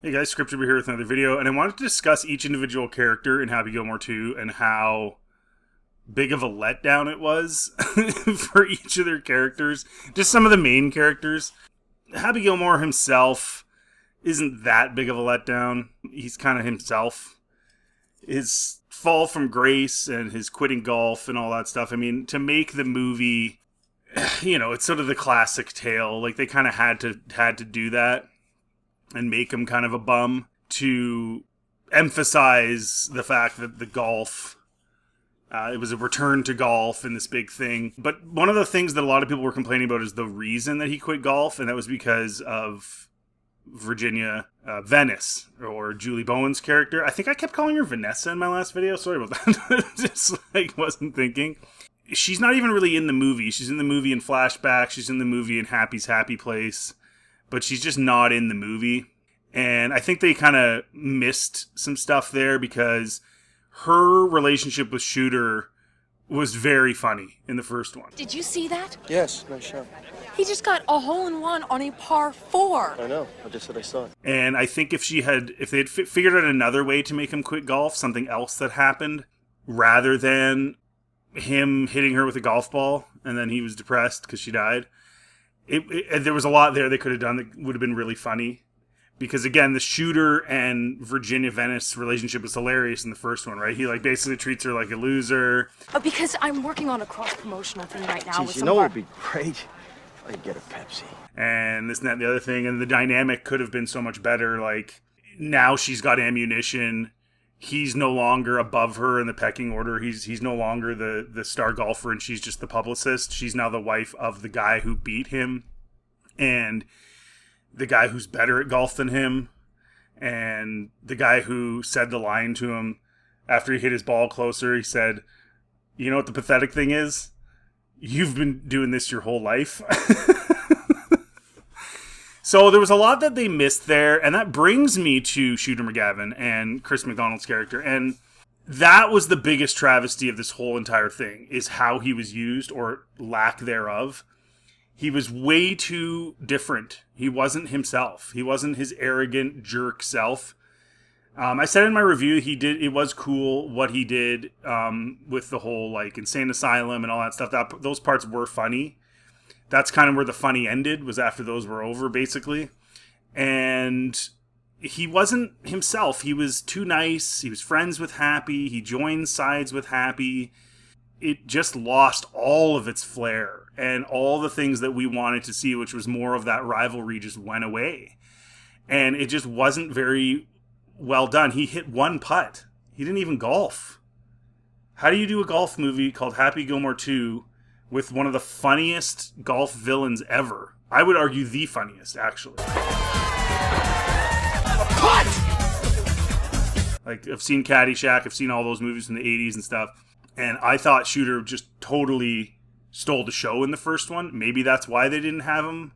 Hey guys, Scripture here with another video, and I wanted to discuss each individual character in Happy Gilmore 2 and how big of a letdown it was for each of their characters. Just some of the main characters. Happy Gilmore himself isn't that big of a letdown. He's kind of himself. His fall from grace and his quitting golf and all that stuff. I mean, to make the movie, you know, it's sort of the classic tale. Like, they kind of had to do that and make him kind of a bum to emphasize the fact that the golf, it was a return to golf and this big thing. But one of the things that a lot of people were complaining about is the reason that he quit golf, and that was because of Virginia Venice, or Julie Bowen's character. I think I kept calling her Vanessa in my last video. Sorry about that. Just wasn't thinking. She's not even really in the movie. She's in the movie in flashback. She's in the movie in Happy's Happy Place. But she's just not in the movie. And I think they kind of missed some stuff there because her relationship with Shooter was very funny in the first one. Did you see that? Yes, nice shot. He just got a hole-in-one on a par 4. I know. I just said I saw it. And I think if they had figured out another way to make him quit golf, something else that happened, rather than him hitting her with a golf ball and then he was depressed because she died, there was a lot there they could have done that would have been really funny. Because, again, the Shooter and Virginia Venice relationship was hilarious in the first one, right? He, basically treats her like a loser. Because I'm working on a cross-promotional thing right now. Jeez, you know what would be great? I'd get a Pepsi. And this and that and the other thing. And the dynamic could have been so much better. Like, now she's got ammunition. He's no longer above her in the pecking order. He's no longer the star golfer, and she's just the publicist. She's now the wife of the guy who beat him. And the guy who's better at golf than him, and the guy who said the line to him after he hit his ball closer. He said, "You know what the pathetic thing is? You've been doing this your whole life." So there was a lot that they missed there, and that brings me to Shooter McGavin and Chris McDonald's character. And that was the biggest travesty of this whole entire thing, is how he was used, or lack thereof. He was way too different. He wasn't himself. He wasn't his arrogant jerk self. I said in my review, it was cool what he did with the whole insane asylum and all that stuff. Those parts were funny. That's kind of where the funny ended, was after those were over, basically. And he wasn't himself. He was too nice. He was friends with Happy. He joined sides with Happy. It just lost all of its flair, and all the things that we wanted to see, which was more of that rivalry, just went away. And it just wasn't very well done. He hit one putt. He didn't even golf. How do you do a golf movie called Happy Gilmore 2 with one of the funniest golf villains ever? I would argue the funniest, actually. Putt! I've seen Caddyshack, I've seen all those movies from the 80s and stuff. And I thought Shooter just totally stole the show in the first one. Maybe that's why they didn't have him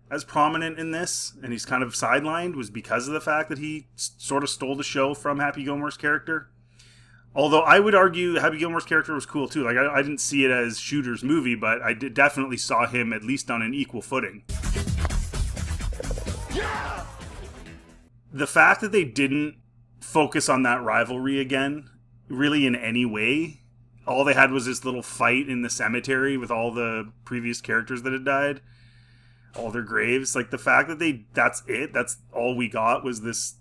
as prominent in this, and he's kind of sidelined, was because of the fact that he sort of stole the show from Happy Gilmore's character. Although I would argue Happy Gilmore's character was cool too. I didn't see it as Shooter's movie, but I definitely saw him at least on an equal footing. Yeah! The fact that they didn't focus on that rivalry again, really in any way. All they had was this little fight in the cemetery with all the previous characters that had died. All their graves. The fact that that's it. That's all we got, was this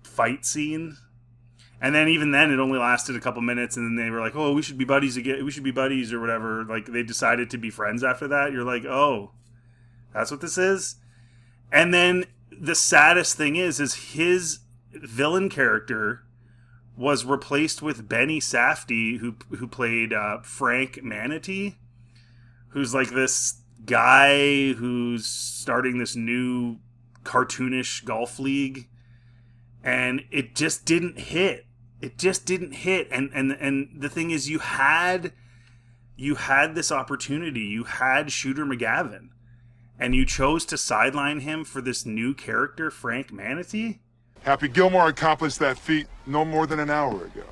fight scene. And then even then, it only lasted a couple minutes, and then they were like, "Oh, we should be buddies again. We should be buddies," or whatever. They decided to be friends after that. You're like, "Oh, that's what this is?" And then the saddest thing is his villain character was replaced with Benny Safdie, who played Frank Manatee, who's this guy who's starting this new cartoonish golf league, and it just didn't hit. It just didn't hit. And the thing is, you had this opportunity. You had Shooter McGavin, and you chose to sideline him for this new character, Frank Manatee. Happy Gilmore accomplished that feat no more than an hour ago.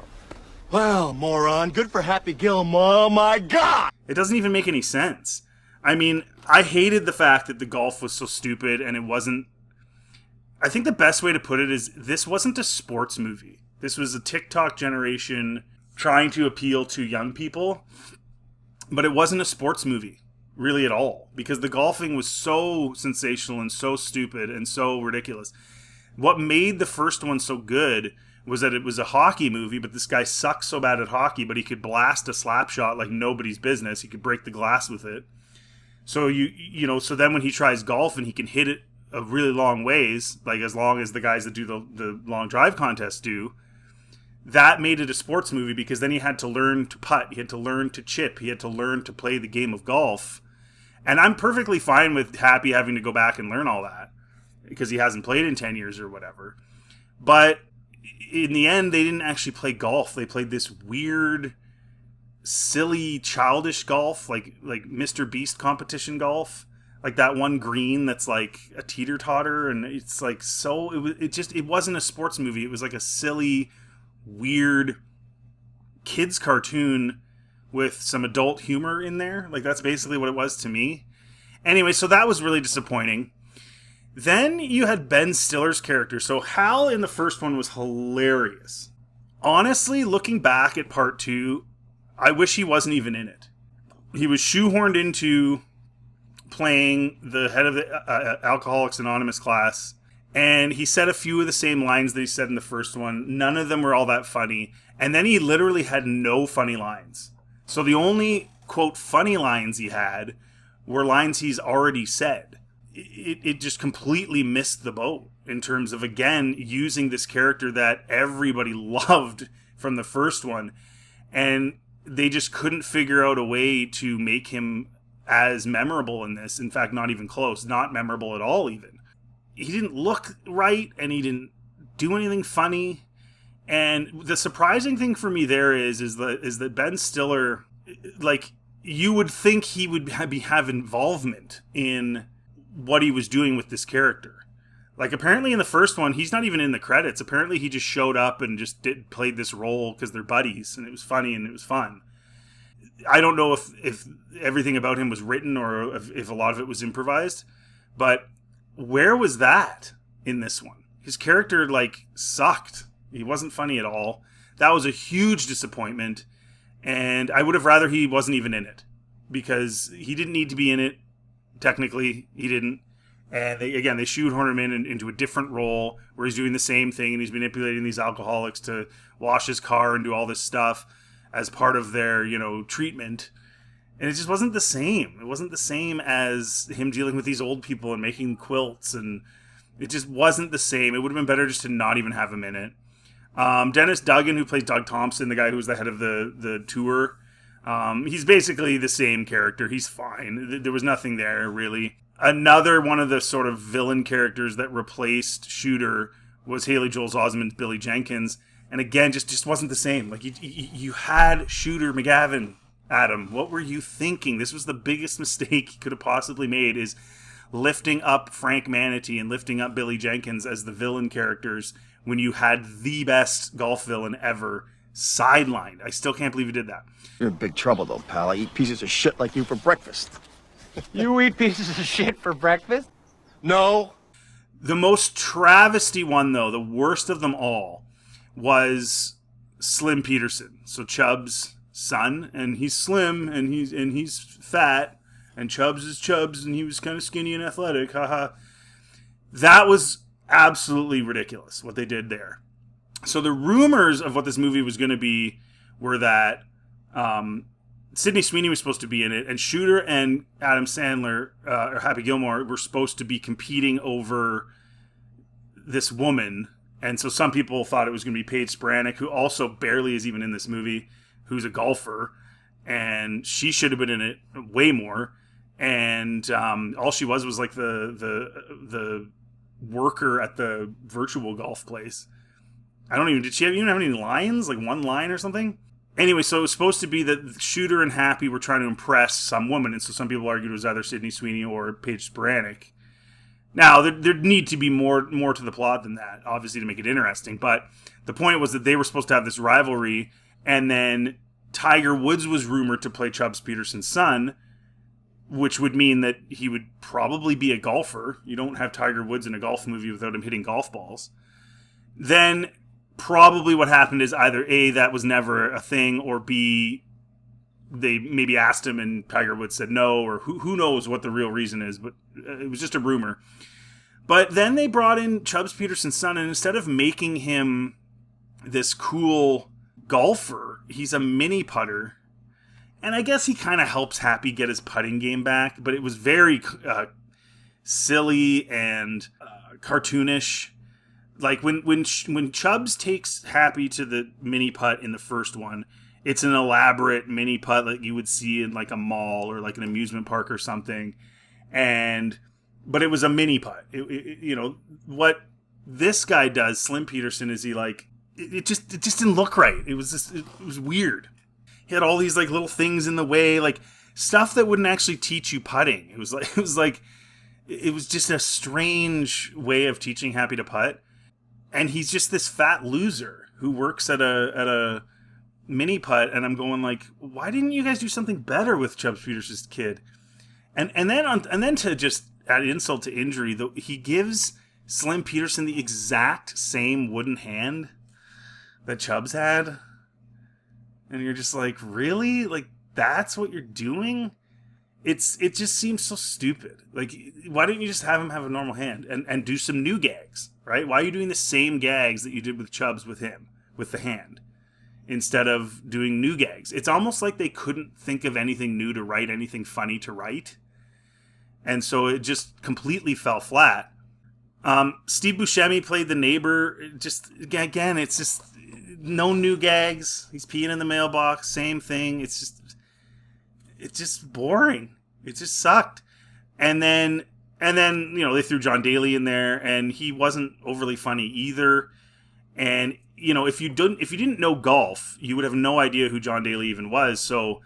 Well, moron, good for Happy Gilmore, oh my God! It doesn't even make any sense. I mean, I hated the fact that the golf was so stupid and it wasn't... I think the best way to put it is this wasn't a sports movie. This was a TikTok generation trying to appeal to young people, but it wasn't a sports movie really at all, because the golfing was so sensational and so stupid and so ridiculous. What made the first one so good was that it was a hockey movie, but this guy sucks so bad at hockey, but he could blast a slap shot like nobody's business. He could break the glass with it. So so then when he tries golf and he can hit it a really long ways, like as long as the guys that do the long drive contests do, that made it a sports movie, because then he had to learn to putt, he had to learn to chip, he had to learn to play the game of golf. And I'm perfectly fine with Happy having to go back and learn all that, because he hasn't played in 10 years or whatever. But in the end, they didn't actually play golf. They played this weird, silly, childish golf, like Mr. Beast competition golf. Like that one green that's like a teeter-totter, and it's like it wasn't a sports movie. It was like a silly, weird kids cartoon with some adult humor in there. Like that's basically what it was to me. Anyway, so that was really disappointing. Then you had Ben Stiller's character. So Hal in the first one was hilarious. Honestly, looking back at part 2, I wish he wasn't even in it. He was shoehorned into playing the head of the Alcoholics Anonymous class, and he said a few of the same lines that he said in the first one. None of them were all that funny. And then he literally had no funny lines. So the only, quote, funny lines he had were lines he's already said. It just completely missed the boat in terms of, again, using this character that everybody loved from the first one. And they just couldn't figure out a way to make him as memorable in this. In fact, not even close. Not memorable at all, even. He didn't look right, and he didn't do anything funny. And the surprising thing for me there is that Ben Stiller, like, you would think he would have involvement in what he was doing with this character. Like, apparently in the first one, he's not even in the credits. Apparently he just showed up and just played this role because they're buddies, and it was funny and it was fun. I don't know if everything about him was written or if a lot of it was improvised, but where was that in this one? His character, like, sucked. He wasn't funny at all. That was a huge disappointment, and I would have rather he wasn't even in it, because he didn't need to be in it. Technically, he didn't. And they shoehorn him into a different role where he's doing the same thing, and he's manipulating these alcoholics to wash his car and do all this stuff as part of their, treatment. And it just wasn't the same. It wasn't the same as him dealing with these old people and making quilts, and it just wasn't the same. It would have been better just to not even have him in it. Dennis Duggan, who plays Doug Thompson, the guy who was the head of the tour, he's basically the same character. He's fine. There was nothing there, really. Another one of the sort of villain characters that replaced Shooter was Haley Joel Osment's Billy Jenkins. And again, just wasn't the same. Like, you had Shooter McGavin, Adam. What were you thinking? This was the biggest mistake you could have possibly made, is lifting up Frank Manatee and lifting up Billy Jenkins as the villain characters when you had the best golf villain ever sidelined. I still can't believe you did that. You're in big trouble, though, pal. I eat pieces of shit like you for breakfast. You eat pieces of shit for breakfast? No. The most travesty one, though, the worst of them all, was Slim Peterson. So Chubb's son, and he's slim, and he's fat, and Chubbs is Chubbs, and he was kind of skinny and athletic. Haha. That was absolutely ridiculous what they did there. So the rumors of what this movie was going to be were that Sydney Sweeney was supposed to be in it, and Shooter and Adam Sandler, or Happy Gilmore, were supposed to be competing over this woman. And so some people thought it was going to be Paige Spiranac, who also barely is even in this movie, who's a golfer, and she should have been in it way more. And all she was like the worker at the virtual golf place. Did she even have any lines? Like one line or something? Anyway, so it was supposed to be that Shooter and Happy were trying to impress some woman, and so some people argued it was either Sydney Sweeney or Paige Spiranac. Now, there need to be more to the plot than that, obviously, to make it interesting, but the point was that they were supposed to have this rivalry, and then Tiger Woods was rumored to play Chubbs Peterson's son, which would mean that he would probably be a golfer. You don't have Tiger Woods in a golf movie without him hitting golf balls. Then probably what happened is either A, that was never a thing, or B, they maybe asked him and Tiger Woods said no, or who knows what the real reason is, but it was just a rumor. But then they brought in Chubbs Peterson's son, and instead of making him this cool golfer, he's a mini putter. And I guess he kind of helps Happy get his putting game back, but it was very silly and cartoonish. Like when Chubbs takes Happy to the mini putt in the first one, it's an elaborate mini putt like you would see in like a mall or like an amusement park or something. But it was a mini putt. What this guy does, Slim Peterson, is he like it just didn't look right. It was weird. He had all these like little things in the way, like stuff that wouldn't actually teach you putting. It was just a strange way of teaching Happy to putt. And he's just this fat loser who works at a mini putt, and I'm going like, why didn't you guys do something better with Chubbs Peterson's kid? And then to just add insult to injury, he gives Slim Peterson the exact same wooden hand that Chubbs had, and you're just like, really? Like that's what you're doing? It just seems so stupid. Like, why didn't you just have him have a normal hand and do some new gags, right? Why are you doing the same gags that you did with Chubbs with him, with the hand, instead of doing new gags? It's almost like they couldn't think of anything new to write, anything funny to write. And so it just completely fell flat. Steve Buscemi played the neighbor. Just, again, it's just no new gags. He's peeing in the mailbox, same thing. It's just boring. It just sucked. And then they threw John Daly in there, and he wasn't overly funny either. And if you didn't know golf, you would have no idea who John Daly even was. So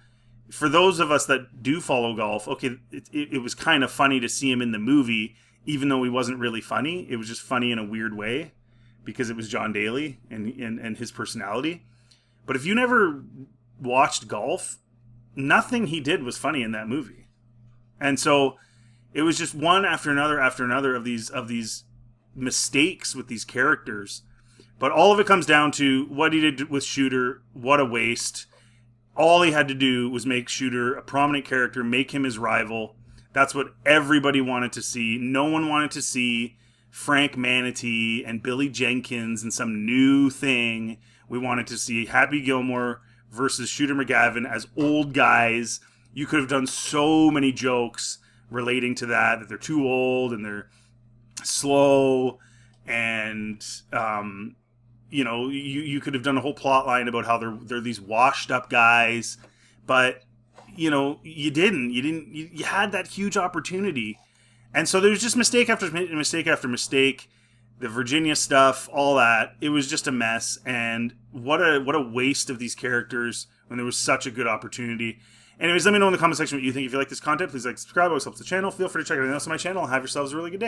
for those of us that do follow golf, okay, it was kind of funny to see him in the movie, even though he wasn't really funny. It was just funny in a weird way because it was John Daly and his personality. But if you never watched golf, nothing he did was funny in that movie. And so it was just one after another of these mistakes with these characters. But all of it comes down to what he did with Shooter. What a waste. All he had to do was make Shooter a prominent character, make him his rival. That's what everybody wanted to see. No one wanted to see Frank Manatee and Billy Jenkins and some new thing. We wanted to see Happy Gilmore versus Shooter McGavin as old guys. You could have done so many jokes relating to that they're too old and they're slow, and you could have done a whole plot line about how they're these washed up guys, but you didn't. You had that huge opportunity, and so there was just mistake after mistake after mistake. The Virginia stuff, all that, it was just a mess. And what a waste of these characters when there was such a good opportunity. Anyways, let me know in the comment section what you think. If you like this content, please like, subscribe. Always helps the channel. Feel free to check out anything else on my channel. Have yourselves a really good day.